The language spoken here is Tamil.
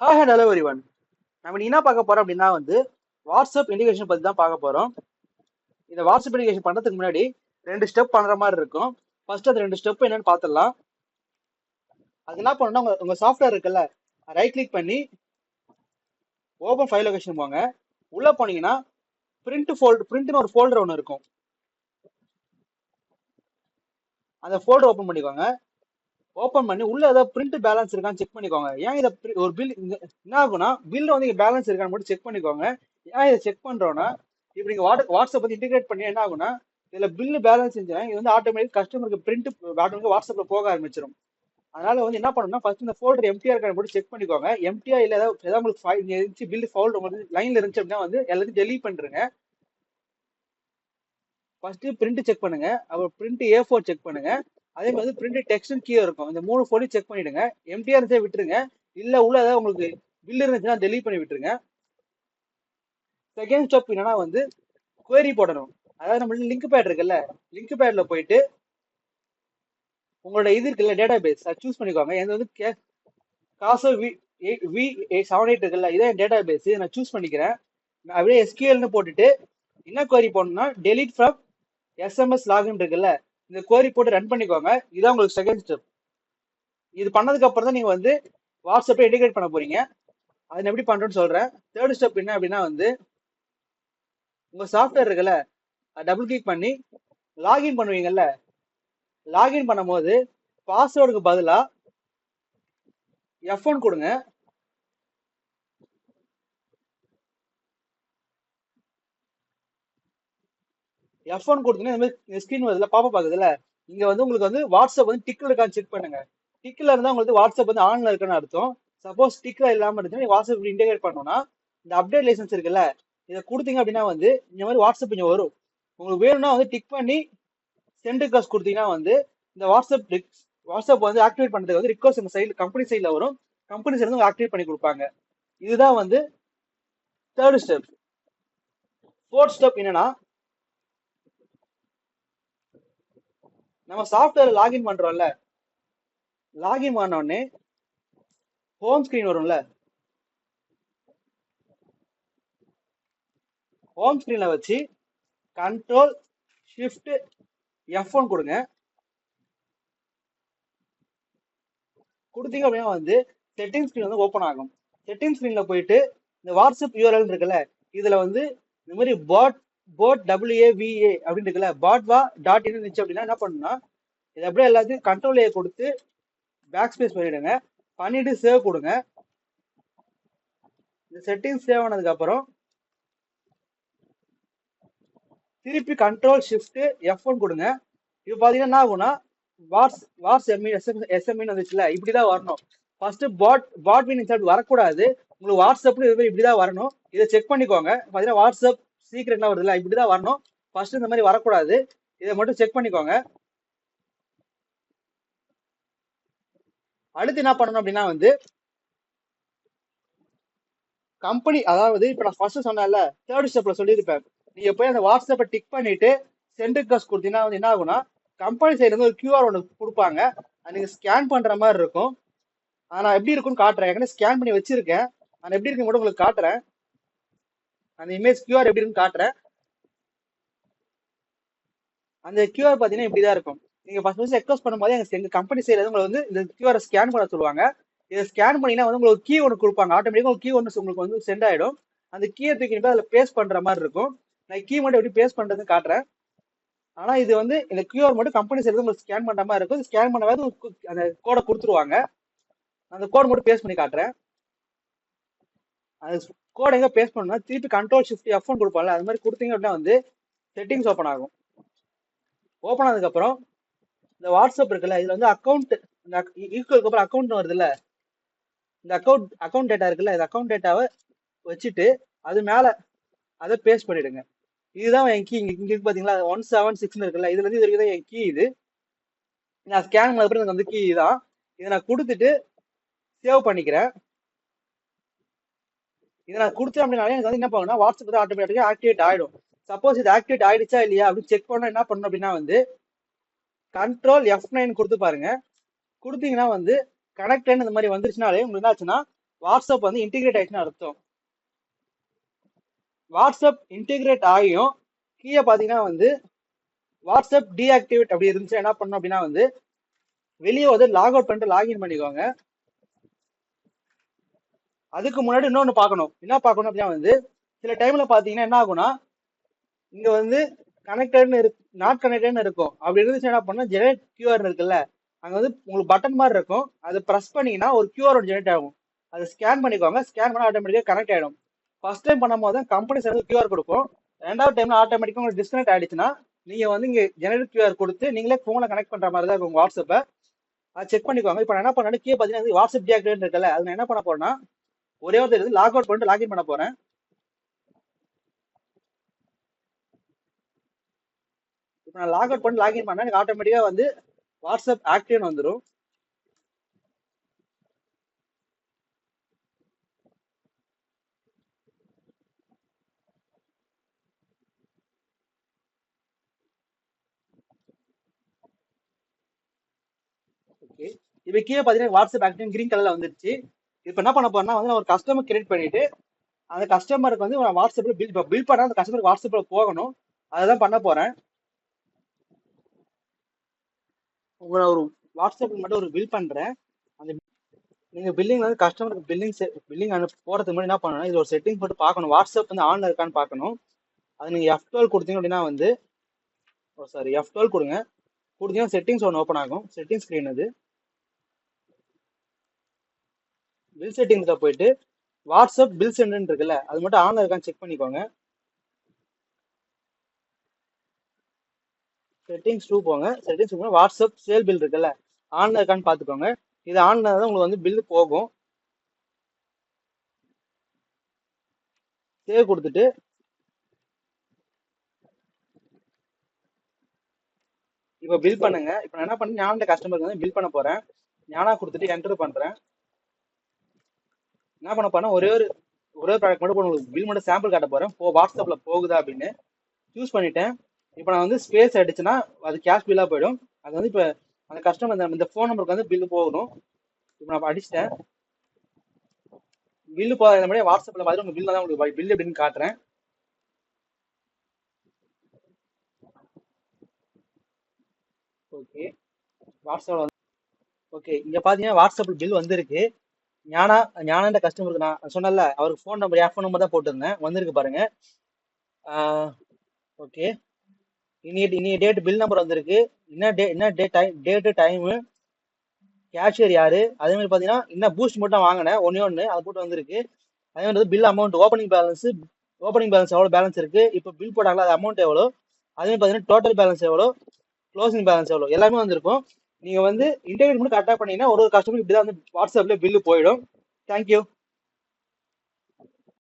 Hi hello everyone. நம்ம என்ன பார்க்க போறோம் அப்படின்னா வாட்ஸ்அப் இன்டிகிரேஷன் பத்தி தான் பார்க்க போறோம். இந்த வாட்ஸ்அப் இன்டிகிரேஷன் பண்றதுக்கு முன்னாடி 2 ஸ்டெப் பண்ற மாதிரி இருக்கும். ஃபர்ஸ்ட் அந்த 2 ஸ்டெப் என்னன்னு பார்த்துடலாம். அது என்ன பண்ணணும்னா உங்க சாஃப்ட்வேர் இருக்குல்ல, ரைட் கிளிக் பண்ணி ஓபன் ஃபைல் லொகேஷன் போங்க. உள்ள போனீங்கன்னா பிரிண்ட்னு ஒரு ஃபோல்டர் ஒன்று இருக்கும். அந்த ஃபோல்டர் ஓபன் பண்ணிக்கோங்க. ஓபன் பண்ணி உள்ள ஏதாவது பிரிண்ட் பேலன்ஸ் இருக்கான்னு செக் பண்ணிக்கோங்க. ஏன் இதை ஒரு பில் என்ன ஆகும்னா பில் வந்து பேலன்ஸ் இருக்கான்னு மட்டும் செக் பண்ணிக்கோங்க. ஏன் இதை செக் பண்றோம்னா இப்போ நீங்க வாட்ஸ்அப் வந்து இன்டிகிரேட் பண்ணி என்ன ஆகும்னா இதுல பில் பேலன்ஸ் இருந்துச்சுன்னா இது வந்து ஆட்டோமேட்டிக் கஸ்டமருக்கு பிரிண்ட் ஆட்டோமேட்டிக் வாட்ஸ்அப்ல போக ஆரம்பிச்சிடும். அதனால வந்து என்ன பண்ணணும்னா ஃபர்ஸ்ட் இந்த ஃபோல்டர் எம்டிஆர் இருக்கான்னு மட்டும் செக் பண்ணிக்கோங்க. எம்டிஆ இல்ல ஏதாவது உங்களுக்கு இருந்துச்சு பில் ஃபோல்டர் உங்களுக்கு லைன்ல இருந்துச்சு அப்படின்னா வந்து எல்லாத்தையும் டெலீட் பண்ணிருங்க. ஃபர்ஸ்ட் பிரிண்ட் செக் பண்ணுங்க. அப்புறம் பிரிண்ட் A4 செக் பண்ணுங்க. அதே மாதிரி பிரிண்ட் டெக்ஸ்ட் கீழே இருக்கும். இந்த 3 ஃபோல்டையும் செக் பண்ணிடுங்க. எம்டிஆர் விட்டுருங்க. இல்ல உள்ள ஏதாவது உங்களுக்கு பில் இருந்துச்சுன்னா டெலீட் பண்ணி விட்டுருங்க. செகண்ட் ஸ்டெப் என்னன்னா குவெரி போடணும். அதாவது நம்ம லிங்க் பேட் இருக்குல்ல, லிங்க் பேட்ல போயிட்டு உங்களோட இது இருக்குல்ல டேட்டா பேஸ் அதை சூஸ் பண்ணிக்கோங்க. எது காசோ V78 இருக்குல்ல, இதான் டேட்டா பேஸ். நான் சூஸ் பண்ணிக்கிறேன். நான் அப்படியே SQLன்னு போட்டுட்டு என்ன குவெரி போடணும்னா டெலீட் ஃப்ரம் SMS லாகின் இருக்குல்ல, இந்த குவெரி போட்டு ரன் பண்ணிக்கோங்க. இதுதான் உங்களுக்கு செகண்ட் ஸ்டெப். இது பண்ணதுக்கு அப்புறம் தான் நீங்க வாட்ஸ்அப்பை இன்டிகிரேட் பண்ண போறீங்க. அதை எப்படி பண்றேன்னு சொல்றேன். தேர்ட் ஸ்டெப் என்ன அப்படின்னா உங்க சாஃப்ட்வேர் இருக்குல்ல, டபுள் கிளிக் பண்ணி லாகின் பண்ணுவீங்கல்ல, லாகின் பண்ணும்போது பாஸ்வேர்டுக்கு பதிலா F1 கொடுங்க. F1 கொடுத்தீங்கன்னா இந்த மாதிரி ஸ்கிரீன் வருதுல, பாப்பா பாக்குதுல, இங்க உங்களுக்கு வாட்ஸ்அப் டிக்ல இருக்கான்னு செக் பண்ணுங்க. டிக்ல இருந்தா உங்களுக்கு வாட்ஸ்அப் ஆன்ல இருக்குன்னு அர்த்தம். சப்போஸ் டிக்ல இல்லாம இருந்துச்சுன்னா நீங்க வாட்ஸ்அப் இன்டெகிரேட் பண்ணணும்னா இந்த அப்டேட் லைசன்ஸ் இருக்குல்ல, இதை கொடுத்தீங்க அப்படின்னா இந்த மாதிரி வாட்ஸ்அப் கொஞ்சம் வரும். உங்களுக்கு வேணும்னா டிக் பண்ணி சென்ட் ரிக்வெஸ்ட் கொடுத்தீங்கன்னா இந்த வாட்ஸ்அப் ஆக்டிவேட் பண்றதுக்கு ரிக்வெஸ்ட் இந்த சைடு கம்பெனி சைட்ல வரும். கம்பெனி சைடு இருந்து ஆக்டிவேட் பண்ணி கொடுப்பாங்க. இதுதான் தேர்ட் ஸ்டெப். ஃபோர்த் ஸ்டெப் என்னன்னா நம்ம சாஃப்ட்வேர் லாகின் பண்றோம்ல, லாகின் பண்ண உடனே ஹோம் ஸ்கிரீன் வரும்ல, ஹோம் ஸ்கிரீன்ல வச்சு கண்ட்ரோல் ஷிஃப்ட் F1 கொடுங்க. கொடுத்தீங்க அப்படின்னா செட்டிங் ஸ்கிரீன் ஓப்பன் ஆகும். செட்டிங் ஸ்கிரீன்ல போயிட்டு இந்த வாட்ஸ்அப் URL இருக்குல்ல, இதுல இந்த மாதிரி பாட் WAVA அப்படின்னு இருக்குல்ல, பாட்வா டாட் இன் இருந்துச்சு அப்படின்னா என்ன பண்ணணும்னா இது அப்படியே எல்லாத்தையும் கண்ட்ரோல் A கொடுத்து பேக் ஸ்பேஸ் பண்ணிடுங்க. பண்ணிட்டு சேவ் கொடுங்க. இந்த செட்டிங் சேவ் ஆனதுக்கு அப்புறம் திருப்பி கண்ட்ரோல் ஷிஃப்ட் F1 கொடுங்க. இப்போ பாத்தீங்கன்னா என்ன ஆகும்னா SME வந்துச்சுல, இப்படிதான் வரணும். ஃபர்ஸ்ட் பாட் மீன் வரக்கூடாது. உங்களுக்கு வாட்ஸ்அப்ல இப்படிதான் வரணும். இதை செக் பண்ணிக்கோங்க. பாத்தீங்கன்னா வாட்ஸ்அப் சீக்ரெட்லாம் வருதுல்ல, இப்படிதான் வரணும். ஃபர்ஸ்ட் இந்த மாதிரி வரக்கூடாது. இதை மட்டும் செக் பண்ணிக்கோங்க. அடுத்து என்ன பண்ணணும் அப்படின்னா கம்பெனி, அதாவது இப்ப நான் ஃபர்ஸ்ட் சொன்னேன்ல, தேர்ட் ஸ்டெப்ல சொல்லியிருப்பேன். நீங்க போய் அந்த வாட்ஸ்அப்பை டிக் பண்ணிட்டு சென்ட் ரிக்வெஸ்ட் கொடுத்தீங்கன்னா என்ன ஆகும்னா கம்பெனி சைடுல இருந்து ஒரு QR ஒன்று கொடுப்பாங்க. அது நீங்க ஸ்கேன் பண்ற மாதிரி இருக்கும். நான் எப்படி இருக்குன்னு காட்டுறேன். ஏற்கனவே ஸ்கேன் பண்ணி வச்சிருக்கேன். நான் எப்படி இருக்கு மட்டும் உங்களுக்கு காட்டுறேன். அந்த இமேஜ் QR எப்படி இருக்குன்னு காட்டுறேன். அந்த QR பாத்தீங்கன்னா இப்படிதான் இருக்கும். நீங்க ஃபர்ஸ்ட் ரெக்வஸ்ட் பண்ணும்போது எங்க கம்பெனி சைடுல உங்களுக்கு இந்த QR ஸ்கேன் பண்ண சொல்லுவாங்க. இதை ஸ்கேன் பண்ணீங்கன்னா உங்களுக்கு கீ ஒன்று கொடுப்பாங்க. ஆட்டோமேட்டிக்கா கீ ஒன்று உங்களுக்கு சென்ட் ஆயிடும். அந்த கீயை தூக்கிட்டு அதில் பேஸ்ட் பண்ற மாதிரி இருக்கும். நான் கீ மட்டும் எப்படி பேஸ்ட் பண்றதுன்னு காட்டுறேன். ஆனா இது இந்த QR மட்டும் கம்பெனி சைடுல உங்களுக்கு ஸ்கேன் பண்ற மாதிரி இருக்கும். ஸ்கேன் பண்ணாவது அந்த கோடை கொடுத்துருவாங்க. அந்த கோட் மட்டும் பேஸ்ட் பண்ணி காட்டுறேன். அந்த கோட் எங்க பேஸ்ட் பண்ணா திருப்பி கண்ட்ரோல் ஷிஃப்ட் F1 கொடுப்பாங்கல்ல, அது மாதிரி கொடுத்தீங்க அப்படின்னா செட்டிங்ஸ் ஓப்பன் ஆகும். ஓப்பன் ஆனதுக்கு அப்புறம் இந்த வாட்ஸ்அப் இருக்குல்ல, இதுல அக்கௌண்ட் ஈக்குவலுக்கு அப்புறம் அக்கௌண்ட் வருது இல்ல, இந்த அக்கௌண்ட் டேட்டா இருக்குல்ல, இந்த அக்கௌண்ட் டேட்டாவை வச்சுட்டு அது மேல அதை பேஸ்ட் பண்ணிடுங்க. இதுதான் என் கீ. இங்க இருக்கு பாத்தீங்களா 176 இருக்குல்ல, இதுல இருந்து இது வரைக்கும் தான் என் கீ. இது நான் ஸ்கேன் பண்ண அப்புறம் எனக்கு கீ தான். இதை நான் கொடுத்துட்டு சேவ் பண்ணிக்கிறேன். இதை நான் கொடுத்தேன் அப்படின்னாலே எனக்கு என்ன பண்ணுன்னா வாட்ஸ்அப் ஆட்டோமேட்டிக்கா ஆக்டிவேட் ஆயிடும். சப்போஸ் இது ஆக்டிவேட் ஆயிடுச்சா இல்லையா அப்படின்னு செக் பண்ண என்ன பண்ணணும் அப்படின்னா கண்ட்ரோல் F9 கொடுத்து பாருங்க. கொடுத்தீங்கன்னா கனெக்ட் இந்த மாதிரி வந்துருச்சுனாலே உங்களுக்கு என்ன ஆச்சுன்னா வாட்ஸ்அப் வந்து இன்டிகிரேட் ஆயிடுச்சுன்னு அர்த்தம். வாட்ஸ்அப் இன்டிகிரேட் ஆகியும் கீழே பார்த்தீங்கன்னா வந்து வாட்ஸ்அப் டீஆக்டிவேட் அப்படி இருந்துச்சு என்ன பண்ணணும் அப்படின்னா வந்து வெளியே வந்து லாக் அவுட் பண்ணிட்டு லாகின் பண்ணிக்கோங்க. அதுக்கு முன்னாடி இன்னொன்று பார்க்கணும். என்ன பார்க்கணும் அப்படின்னா வந்து சில டைம்ல பார்த்தீங்கன்னா என்ன ஆகும்னா இங்க வந்து கனெக்டட்னு நாட் கனெக்டட்னு இருக்கும். அப்படி இருந்துச்சு என்ன பண்ணா ஜெனரேட் கியூஆர் இருக்குல்ல, அங்க வந்து உங்களுக்கு பட்டன் மாதிரி இருக்கும். அதை ப்ரெஸ் பண்ணீங்கன்னா ஒரு கியூஆர் ஜெனரேட் ஆகும். அதை ஸ்கேன் பண்ணிக்கோங்க. ஸ்கேன் பண்ணா ஆட்டோமேட்டிக்கா கனெக்ட் ஆயிடும். ஃபர்ஸ்ட் டைம் பண்ணும்போது தான் கம்பெனி சைடு கியூஆர் கொடுக்கும். ரெண்டாவது டைம்ல ஆட்டோமேட்டிக்கா உங்களுக்கு டிஸ்கனெக்ட் ஆயிடுச்சுன்னா நீங்க வந்து இங்க ஜெனரேட் கியூஆர் கொடுத்து நீங்களே போனை கனெக்ட் பண்ற மாதிரி தான் இருக்கும் உங்க வாட்ஸ்அப்பை. அதை செக் பண்ணிக்கோங்க. இப்போ நான் என்ன பண்ணேன் கீழே பார்த்தீங்கன்னா வாட்ஸ்அப் டீஆக்டிவேட் இருக்குல்ல, அது நான் என்ன பண்ண போறேன்னா ஒரே ஒரு லாக் அவுட் பண்ணிட்டு லாகின் பண்ண போறேன். இப்போ நான் லாக் அவுட் பண்ணி லாகின் பண்ணேன், எனக்கு ஆட்டோமேட்டிக்கா வந்து வாட்ஸ்அப் ஆக்டிவ்னு வந்துடும். ஓகே, இப்போ கீழே பார்த்தீங்கன்னா வாட்ஸ்அப் ஆக்டிவ் கிரீன் கலர்ல வந்துருச்சு. இப்போ என்ன பண்ண போறேன்னா வந்து நான் ஒரு கஸ்டமர் கிரியேட் பண்ணிட்டு அந்த கஸ்டமருக்கு வந்து நான் வாட்ஸ்அப்ல பில் பண்ணா அந்த கஸ்டமருக்கு வாட்ஸ்அப்ல போகணும். அதை பண்ண போறேன். உங்களை ஒரு வாட்ஸ்அப்ல மட்டும் ஒரு பில் பண்றேன். அந்த நீங்க பில்லிங் வந்து கஸ்டமருக்கு பில்லிங் போறதுக்கு முன்னாடி என்ன பண்ணணும், இது ஒரு செட்டிங் போட்டு பார்க்கணும் வாட்ஸ்அப் வந்து ஆன்ல இருக்கான்னு பார்க்கணும். அது நீங்க F12 கொடுத்தீங்க அப்படின்னா வந்து சாரி F12 கொடுங்க. கொடுத்தீங்கன்னா செட்டிங்ஸ் ஒன்று ஓப்பன் ஆகும். செட்டிங் ஸ்கிரீன் அது. பில் செட்டிங்ஸ்ல போயிட்டு வாட்ஸ்அப் பில் சென்டர் இருக்குல்ல, அது மட்டும் ஆன்ல இருக்கான்னு செக் பண்ணிக்கோங்க. செட்டிங்ஸ் 2 போங்க. செட்டிங்ஸ் போங்க, வாட்ஸ்அப் சேல் பில் இருக்குல்ல, ஆன்ல இருக்கான்னு பார்த்துக்கோங்க. இது ஆன்ல தான் உங்களுக்கு வந்து பில் போகும். சேவ் கொடுத்துட்டு இப்போ பில் பண்ணுங்க. இப்போ நான் என்ன பண்ணேன், ஞான கஸ்டமருக்கு வந்து பில் பண்ண போறேன். ஞானா கொடுத்துட்டு என்டர் பண்றேன். என்ன பண்ண போறேன், ஒரே ப்ராடக்ட் மட்டும் உங்களுக்கு பில் மட்டும் சாம்பிள் காட்ட போறேன். வாட்ஸ்அப்ல போகுதா அப்படின்னு சூஸ் பண்ணிட்டேன். இப்போ நான் வந்து ஸ்பேஸ் அடிச்சுன்னா அது கேஷ் பில்லா போயிடும். அது வந்து இப்போ அந்த கஸ்டமர் இந்த ஃபோன் நம்பருக்கு வந்து பில்லு போகணும். இப்போ நான் அடிச்சிட்டேன். பில்லு போகிற மாதிரி வாட்ஸ்அப்ல பார்த்துட்டு உங்க பில் தான் உங்களுக்கு பில் அப்படின்னு காட்டுறேன். ஓகே, வாட்ஸ்அப்ல ஓகே, இங்க பாத்தீங்கன்னா வாட்ஸ்அப்ல பில் வந்திருக்கு. ஞான கஸ்டமருக்கு நான் சொன்னல அவருக்கு ஃபோன் நம்பர் என் ஃபோன் நம்பர் தான் போட்டிருந்தேன். வந்திருக்கு பாருங்க. ஓகே, இன்னைய டேட் பில் நம்பர் வந்திருக்கு. என்ன டேட்டு டைமு கேஷியர் யாரு, அதே மாதிரி பாத்தீங்கன்னா என்ன பூஸ்ட் மட்டும் வாங்கினேன் ஒன்னு அது போட்டு வந்திருக்கு. அதே மாதிரி பில் அமௌண்ட் ஓப்பனிங் பேலன்ஸ் எவ்வளவு பேலன்ஸ் இருக்கு, இப்போ பில் போட்டாங்களா அது அமௌண்ட் எவ்வளோ, அதே மாதிரி பாத்தீங்கன்னா டோட்டல் பேலன்ஸ் எவ்வளோ, க்ளோசிங் பேலன்ஸ் எவ்வளோ எல்லாமே வந்திருக்கும். நீங்க வந்து இன்டர்வியூ மட்டும் கரெக்டாக பண்ணீங்கன்னா ஒரு கஸ்டமருக்கு இப்படிதான் வந்து வாட்ஸ்அப்ல பில்லு போயிடும். தேங்க்யூ.